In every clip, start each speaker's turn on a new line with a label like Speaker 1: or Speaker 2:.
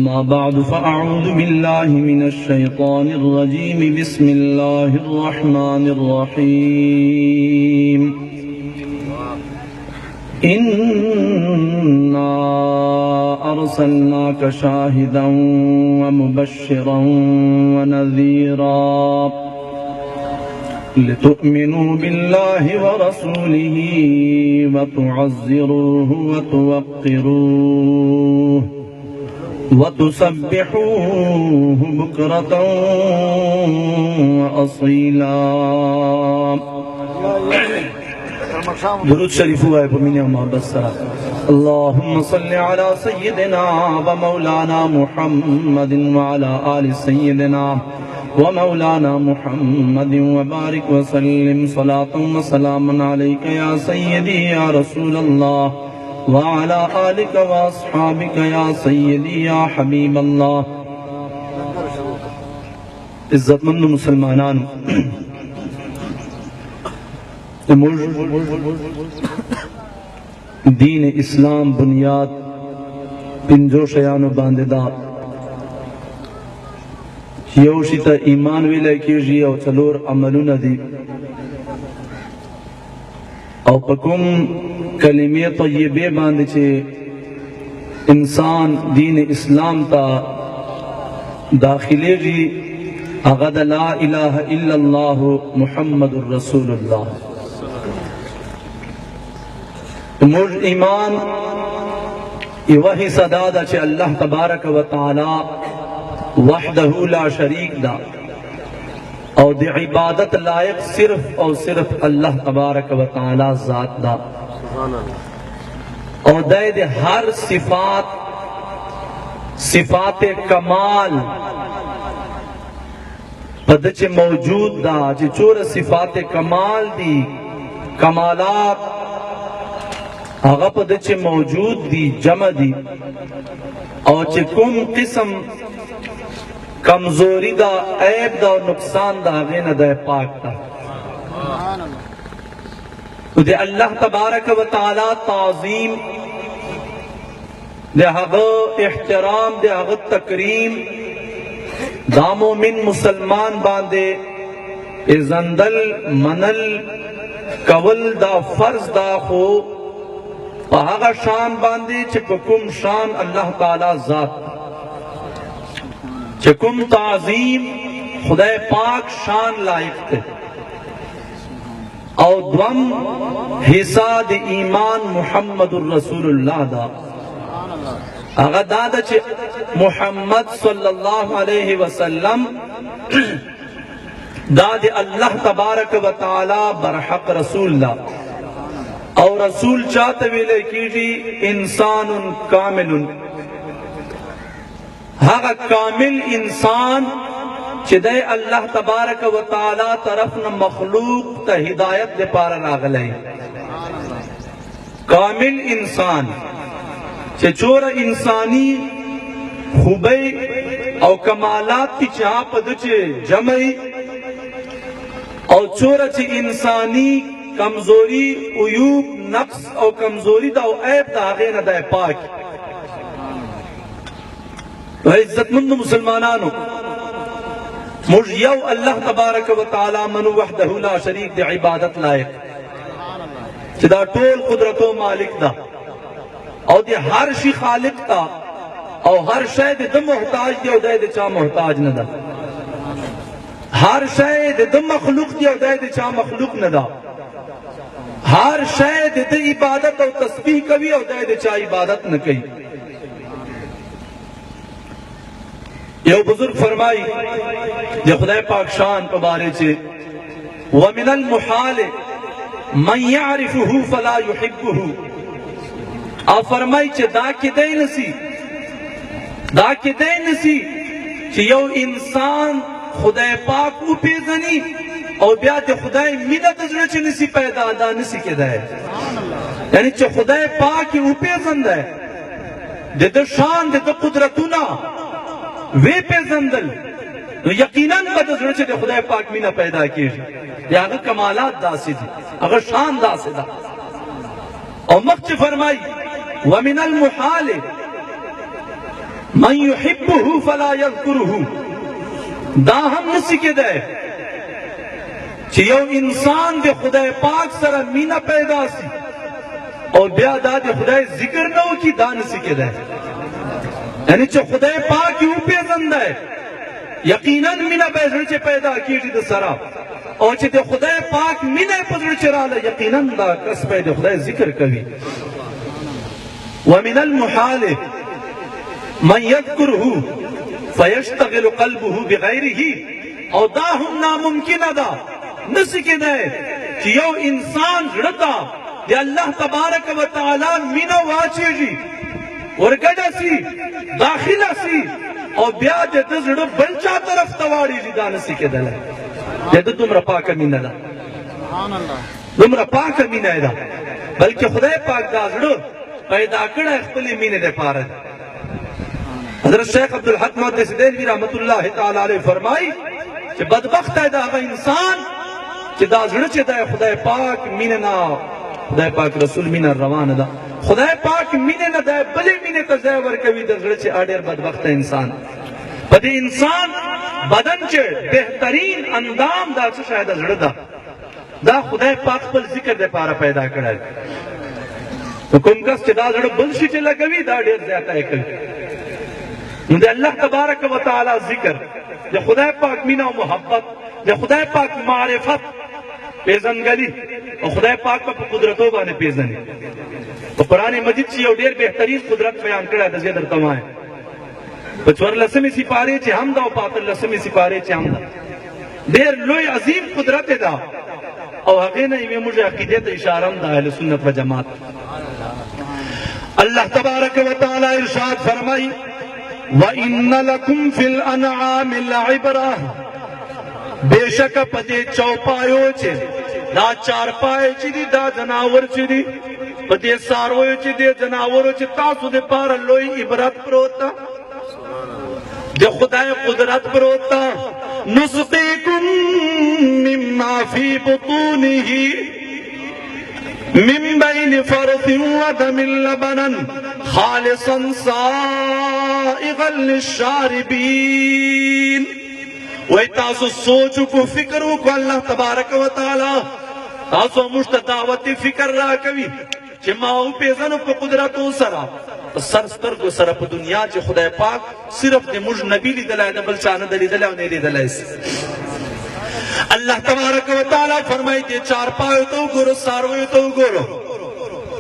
Speaker 1: अम्मा बाद फ़अऊज़ु बिल्लाहि मिनश्शैतानिर्रजीम बिस्मिल्लाहिर्रहमानिर्रहीम इन्ना अर्सलनाका शाहिदन व मुबश्शिरन व नज़ीरा लितुअ्मिनू बिल्लाहि व रसूलिही व तुअज़्ज़िरूहु व तुवक़्क़िरूहु व तुसब्बिहूहु बुक्रतन व असीला। दुरूद शरीफ हुआ है पमीने मोहब्बत सरा। अल्लाहुम्मा सल्लि अला सय्यिदिना व मौलाना मुहम्मदिन व अला आलि सय्यिदिना व मौलाना मुहम्मदिन व बारिक व सल्लिम सलातन व सलामन अलैका या सय्यदी या रसूलल्लाह व अला आलिका व अस्हाबिका या सय्यदी या हबीबल्लाह। इज्जतमंद मुसलमानान, दीन इस्लाम बुनियाद पिंजो शयानो बांदेदा योशिता ईमान विले कीजिए और चलोर अमलु नदी और पकुम कलिमे तो ये बे बांधे छे इंसान दीन इस्लाम ता दाखिले जी अगद ला इलाहा इल्लल्लाह मुहम्मदुर रसूलुल्लाह। मुझ ईमान ये वही सदादा छे अल्लाह तबारक व तआला वहदहु ला शरीक दा और दे इबादत लायक सिर्फ और सिर्फ अल्लाह तबारक व तआला जात दा और दे हर सिफात कमाल पदचे मौजूद दा जे चोर सिफात कमाल दी कमालात आगा पदचे मौजूद दी जमा दी और चे कुम किस्म कमजोरी दा ऐब दा और नुकसान दा आगे न दे पाक दा दे अल्लाह तबारक व तआला ताज़ीम दे हग इहतराम दे हग तकरीम दामो मिन मुसलमान बांधे इजंदल मनल कवल दा फर्ज दा हो आगा शान बांधे चकुम शान अल्लाह ताला जात चकुम ताजीम खुदा पाक शान लायक थे और द्वम हिस्सा दे ईमान मुहम्मदुर रसूलुल्लाह दा आगा दादा चे मुहम्मद सल्लल्लाहु अलैहि वसल्लम दादे अल्लाह तबारक व तआला बरहक रसूलुल्लाह और रसूल चाहते विले कीजी इंसानुन कामिलुन हागा कामिल इंसान चिदे अल्लाह तबारक व तआला तरफ न मखलूक त हिदायत दे पार लागले कामिल इंसान चे चोर इंसानी खूबे और कमालात की चाह पदचे जमई और चोर चे इंसानी कमजोरी उयूब नक्स और कमजोरी दा ऐब दागे न दे पाक। तो इज्जतमंद मुसलमानानो मुझ यौ अल्लाह तबारक व तआला मनु वहदहु ला शरीक दे इबादत लायक चिदा टोल कुदरतो मालिक दा और दे हर शी खालिक दा और हर शय दे मोहताज दे दे चा मोहताज न दा हर शय दे मखलूक दे चा मखलूक न दा हर शय दे इबादत और तस्बीह कभी और दे चा इबादत न कई। यो बुजुर्ग फरमाई जे खुदा पाक शान पे बारे चे व मिनल मुहाल मन यारिफुहु फला युहिब्बुहु आ फरमाई चे दा के दे नसी चे यो इंसान खुदा पाक उ पेजनी और ब्या दे खुदा मिलत चे नसी पैदा दा नसी के दे यानी चे खुदा पाक उ पेजंद है दे शान दे कुदरतुना वे पेजंदल तो यकीनन बदल चे खुदा पाक मीना पैदा की अगर कमालात दासी थी अगर शान दासे दा और मक्च फरमाई वमिनल मुहाल من يحبه فلا يذكره دا هم نسی کے دے چی یو انسان دے خدای پاک سر مینا پیدا سی اور بیا دا دے خدای ذکر نو کی دا نسی کے دے یعنی چی خدای پاک یو پیزند ہے یقیناً مینا پیزر چی پیدا کیجی دا سرا اور چی دے خدای پاک مینا پیزر چی رالا یقیناً دا کس پہ دے خدای ذکر کبھی ومن المحال من يذكره فيشتغل قلبه بغيره اور دا ہم ناممکن دا نسی کے دے کہ یو انسان جڑتا دے اللہ تبارک و تعالی مینو واچے جی ورگڑا سی داخلہ سی اور بیا دے دزڑ بلچا طرف تواڑی جی دا نسی کے دلے دے دے تم رپاک مینہ دا تم رپاک مینہ دا بلکہ خدای پاک دا زڑ پیدا کڑا اختلی مینے دے پارا حضرت شیخ عبدالحق محدث دہلوی رحمت اللہ تعالی علیہ فرمائی کہ بدبخت ہے دا انسان کہ دا زڑچے دا خدای پاک مینے نا خدای پاک رسول مینے روان دا خدای پاک مینے نا دا بلے مینے تزیور کبھی دا زڑچے آڈیر بدبخت ہے انسان بدے انسان بدن چے بہترین اندام دا چے شاید زڑ دا خدای پاک پر ذکر دے پارا پیدا کرا ہے تو کم کس چے دا زڑ بلشی چے لگوی دا دیر زیادہ ہے کبھی دے اللہ تبارک و تعالی ذکر دے خدای پاک مینا و محبت دے خدای پاک معرفت پیزنگلی اور خدای پاک پا قدرتوں بانے پیزنی تو قرآن مجید چی او دیر بہترین قدرت بیان کرا دزی در تمائیں پچور لسمی سپارے چی ہم دا و پاتر لسمی سپارے چی ہم دا دیر لوی عظیم قدرت دا اور حقینا میں مجھے عقیدت اشارم دا اہل سنت و جماعت اللہ تبارک و تعالی ارشاد فرمائی وَإِنَّ لَكُمْ فِي الْأَنْعَامِ الْعِبْرَةِ بے شک پدے چوپایو چھے دا چار پائے چی دی دا جناور چی دی پدے سارویو چی دی جناورو چی تاسو دے پارا لوئی عبرت پروتا دے خدای قدرت پروتا نُسْقِيكُم مِّمَّا فِي بُطُونِهِ من بين فرث ودم لبنا خالصا سائغا للشاربين ویتاسو سوچو کو فکرو کو اللہ تبارک و تعالی تاسو مشت دعوت فکر را کبھی چھ ماہو پیزنو کو قدرتوں سرا سرستر کو سرا پا دنیا چھ خدا پاک صرف دے مجھ نبی لی دلائے نبل چانا دلی دلائے و نیلی دلائے اللہ تبارک و تعالی فرمائی دے چار پایو تو گورو سارویو تو گورو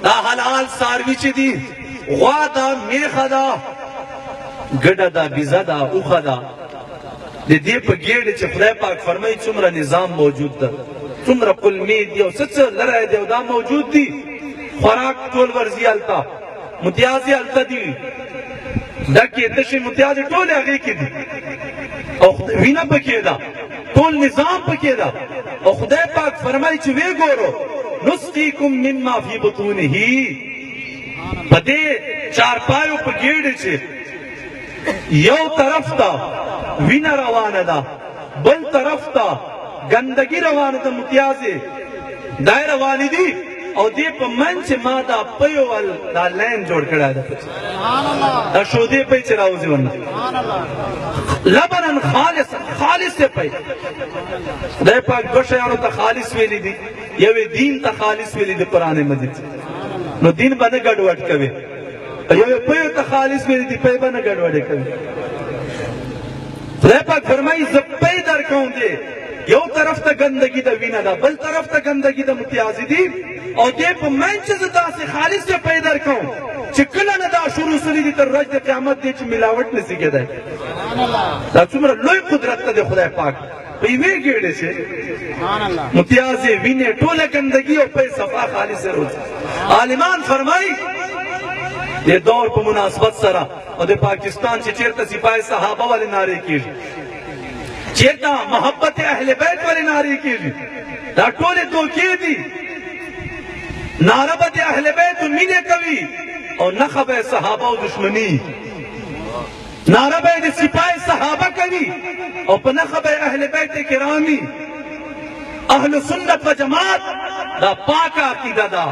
Speaker 1: دا حلال ساروی چی دی غوا دا میخ دا گڑا دا بیزا دا اوخا دا دے دے پا گیڑ چی خدای پاک فرمائی چمرا نظام موجود دا چمرا کل مید دیو سچ لرائے دیو دا موجود دی خوراک تول ورزی علتا متیازی علتا دی ڈاکی دشی متیازی ٹولے آگئی کی دی وینا پکے دا تول نظام پکے دا اور خدای پاک فرمائی چھوے گورو نسقیکم مما فی بطونہی پدے چار پایو پا گیڑے چھے یو طرف تا وینا روانہ دا بل طرف تا گندگی روانہ دا متیازے دائر روانی دی اور دے پا منچ مادا پیو وال دا لین جوڑ کڑا دا پچھے دا شودے پہ چراؤزی ورنہ لبنن خالص سے پہ دے پاک دو شیانو تا خالص ویلی دی یوے دین تا خالص ویلی دی قرآن مجید نو دین بنا گڑوٹ کوئے یوے پیو تا خالص ویلی دی پہ بنا گڑوٹے کوئے دے پاک فرمائی زب پہ در کون دے یو طرف تا گندگی دا وینا دا بل طرف تا گندگی دا متیازی دی اور دے پا منچ زدہ سے خالص سے پیدر کون چکلہ ندا شروع سلی دی تر رجد قیامت دے چھ ملاوٹ نسی کے دے دا چمرا لوئی قدرت تا دے خدا پاک پیوے گیڑے سے متیازی وینے ٹولے گندگی اور پہ صفا خالص سے روز عالمان فرمائی یہ دور پا مناسبت سرا اور دے پاکستان چھ چیرتا سپاہی صحابہ والے نعرے کی چیرتا محبت اہل بیت والے نعرے کی دا ٹولے تو کی دی نعربت اہل بیت مینے کبھی اور نخب صحابہ و دشمنی نعربت سپاہی صحابہ کبھی اور پنخب اہل بیت کرامی اہل سنت و جماعت دا پاکا عقیدہ دا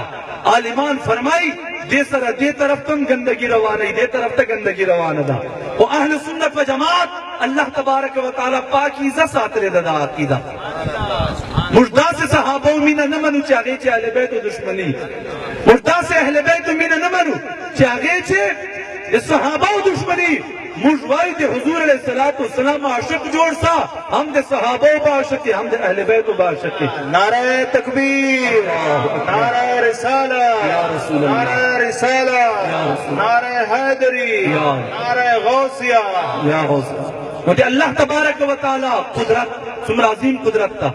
Speaker 1: عالمان فرمائی دے سر دے طرف تم گندگی روانہ دے طرف تا گندگی روانہ دا वो अहल सुन्नत व जमात अल्लाह तबारक व तआला पाकीज़ा सातरे ददा अकीदा मुर्दा से सहाबों मीना न मनु चागे चे अहले बैत दुश्मनी मुर्दा से अहले बैत मीना न मनु चागे चे सहाबों दुश्मनी मुजवाई दे हुजूर अलैहिस्सलातु वस्सलाम आशिक जोड़ सा हम दे सहाबों बाशिक हम दे अहले बैत बाशिक
Speaker 2: नारे तकबीर नारे रिसाला नारे रिसाला नारे हैदरी नारे गौसिया
Speaker 1: या गौसिया मुझे अल्लाह तबारक व तआला कुदरत सुमरा अजीम कुदरत ता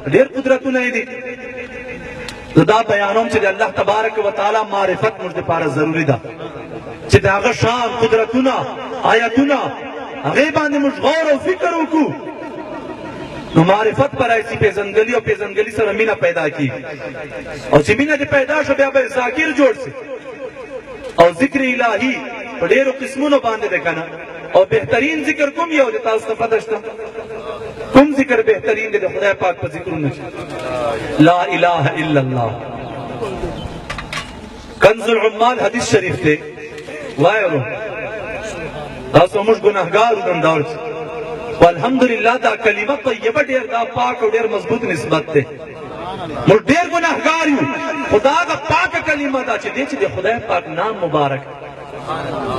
Speaker 1: ढेर कुदरत नहीं दी तो दा बयानों से अल्लाह तबारक व तआला मारिफत मुझे पारा जरूरी दा चिदागा शान कुदरतुना आयतुना अगेबान मुझ गौर और फिक्र को तो मारिफत पर ऐसी पेजनगली और पेजनगली से मीना पैदा की और जमीना के पैदाश अब जाकिर जोड़ से और जिक्र इलाही ढेरों किस्मों बांधे देखा ना और बेहतरीन जिक्र कुम ये हो जाता उसका पता कुम जिक्र बेहतरीन दे खुदा पाक पर जिक्र नहीं ला इलाहा इल्लल्लाह कंजुल उम्माल हदीस शरीफ थे वायरो दासो मुझ गुनाहगार उदम दौर अल्हम्दुलिल्लाह दा कलीमा तय्यबा ढेर दा पाक और ढेर मजबूत निस्बत थे मुझ ढेर गुनाहगार हूं खुदा का पाक कलीमा दा चे दे खुदा पाक नाम मुबारक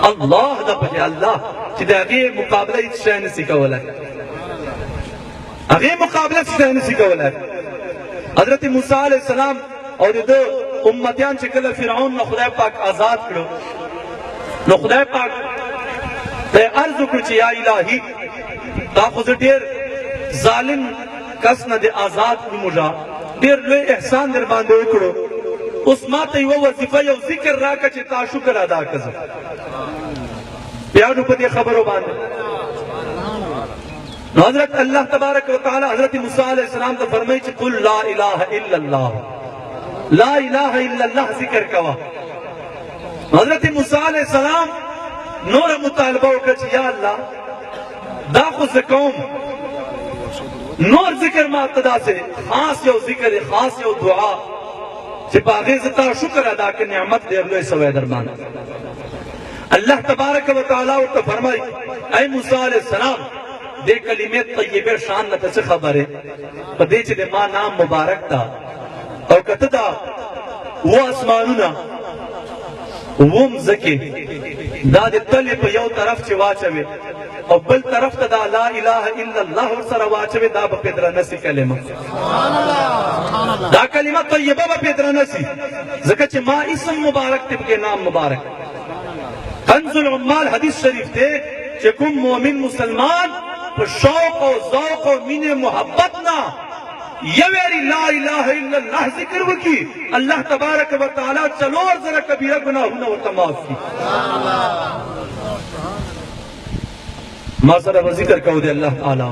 Speaker 1: अल्लाह दा बजे अल्लाह चे आगे मुकाबला इस शय ने सिखावला आगे मुकाबला इस शय ने सिखावला हजरत मूसा अलैहि सलाम और ये दो उम्मतियान से कल फिरौन ने खुदा पाक आजाद करो नो खुदा पाक ते अर्ज कुछ या इलाही ता खुद ढेर जालिम कस न दे आजाद मुजा ढेर ले एहसान दर बांधो करो उस माते वो वजीफा यो जिक्र रा का चिता शुक्र अदा कर प्यार ऊपर खबरों बांधे हजरत अल्लाह तबारक व तआला हजरत मूसा अलैहि सलाम तो फरमाई च कुल ला इलाहा इल्लल्लाह जिक्र कवा हजरत मूसा अलैहि सलाम नूर मुतालबा कर या अल्लाह दाखु से कौम नूर जिक्र मातदा से खास यो जिक्र खास यो दुआ सिपाही ज़ता शुक्र अदा के नियामत दे लो सवे दरमान अल्लाह तबारक व तआला तो फरमाई ऐ मूसा अलैहि सलाम दे कलिमे तय्यबे शान न तसे खबर है पदे चे दे मां नाम मुबारक था और कतदा वो आसमानुना वो मज़के दा दे तले पे यो तरफ चे वाचवे और बल तरफ तदा ला इलाहा इल्लल्लाह और सर वाचवे दा बपेदरा नसी कलिमा दा कलिमा तय्यबा बपेदरा नसी ज़का चे मां इसम मुबारक तिबके नाम मुबारक कंजुल उम्माल हदीस शरीफ थे चे कुम मोमिन मुसलमान तो शौक और ज़ौक़ और मीने मोहब्बत ना ये वेरी ला इलाहा इल्लल्लाह जिक्र वकी अल्लाह तबारक व तआला चलो और जरा कबीरा गुनाह हुना व तमाफ की मासरा जिक्र कहो दे अल्लाह ताला